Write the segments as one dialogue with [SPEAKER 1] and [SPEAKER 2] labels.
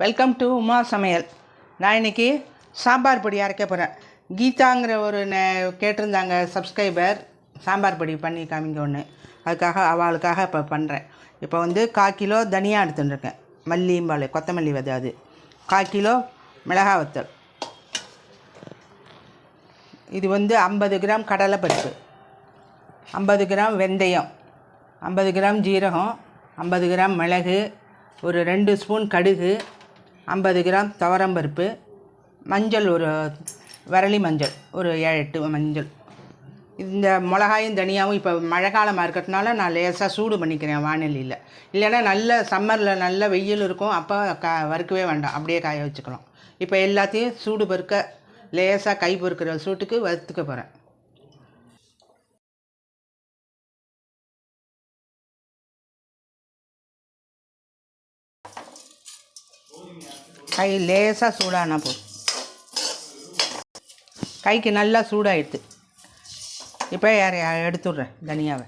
[SPEAKER 1] Welcome to Uma சமையல். நான் இன்றைக்கி சாம்பார் பொடி அரைக்க போகிறேன். கீதாங்கிற ஒரு கேட்டிருந்தாங்க சப்ஸ்கிரைபர், சாம்பார் பொடி பண்ணி காமிங்க ஒன்று. அதுக்காக அவளுக்காக இப்போ பண்ணுறேன். இப்போ 1/4 கிலோ தனியா எடுத்துட்டுருக்கேன், மல்லிம்பால் கொத்தமல்லி விதை, அது 1/4 கிலோ மிளகா வத்தல், இது 50 கிராம் கடலைப்பருப்பு, 50 கிராம் வெந்தயம், 50 கிராம் ஜீரகம், 50 கிராம் மிளகு, ஒரு 2 ஸ்பூன் கடுகு, 50 கிராம் துவரம்பருப்பு, மஞ்சள், ஒரு வரலி மஞ்சள், ஒரு 7-8 மஞ்சள். இந்த மிளகாயும் தனியாகவும் இப்போ மழை காலமாக இருக்கிறதுனால நான் லேசாக சூடு பண்ணிக்கிறேன் வானிலையில். இல்லைன்னா நல்ல சம்மரில் நல்ல வெயில் இருக்கும், அப்போ வறுக்கவே வேண்டாம், அப்படியே காய வச்சுக்கலாம். இப்போ எல்லாத்தையும் சூடு பொறுக்க லேசாக கை பொறுக்கிற சூட்டுக்கு வறுத்துக்க போகிறேன். கை லேசாக சூடானா போதும். கைக்கு நல்லா சூடாகிடுது. இப்போ எடுத்துடுறேன் தனியாவை.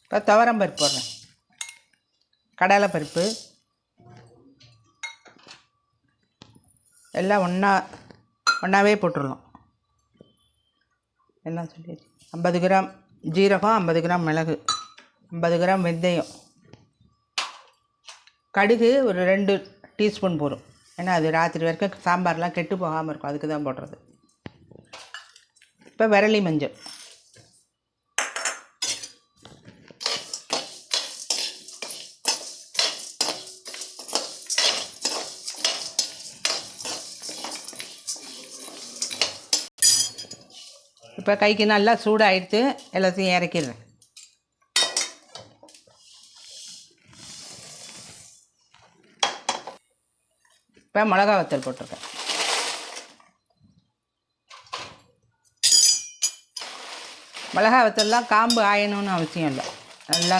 [SPEAKER 1] இப்போ துவரம்பருப்பு போடுறேன், கடலைப்பருப்பு எல்லாம் ஒன்றாவே போட்டுடலாம். எல்லாம் சொல்லிடுச்சு. 50 கிராம் ஜீரகம், 50 கிராம் மிளகு, 50 கிராம் வெந்தயம், கடுகு ஒரு 2 டீஸ்பூன் போடும். ஏன்னா அது ராத்திரி வரைக்கும் சாம்பார்லாம் கெட்டு போகாமல் இருக்கும், அதுக்கு தான் போடுறது. இப்போ வரலி மஞ்சள், இப்போ கைக்கு நல்லா சூடாகிடுத்து, எல்லாத்தையும் இறக்கிடுறேன். இப்போ மிளகா வத்தல் போட்டிருக்கேன். மிளகா வத்தல்லாம் காம்பு ஆயணும்னு அவசியம் இல்லை,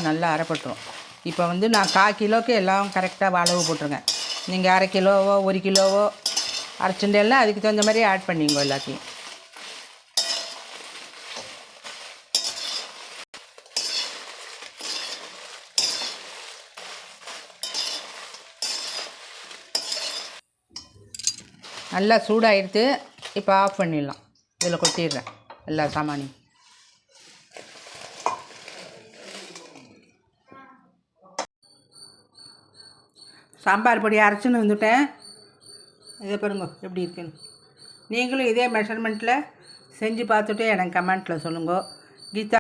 [SPEAKER 1] நல்லா அரைப்பட்டுரும். இப்போ நான் 1/4 கிலோவுக்கு எல்லாம் கரெக்டாக அளவு போட்டிருக்கேன். நீங்கள் 1/2 கிலோவோ 1 கிலோவோ அரைச்சுட்டெல்லாம் அதுக்கு தகுந்த மாதிரி ஆட் பண்ணிங்க எல்லாத்தையும். நல்லா சூடாகிடுத்து. இப்போ ஆஃப் பண்ணிடலாம். இதில் கொட்டிடுறேன் எல்லா சாமானையும். சாம்பார் பொடி அரைச்சின்னு வந்துட்டேன். இதை பாருங்க எப்படி இருக்குன்னு. நீங்களும் இதே மெஷர்மெண்ட்டில் செஞ்சு பார்த்துட்டு எனக்கு கமெண்ட்டில் சொல்லுங்க. கீதா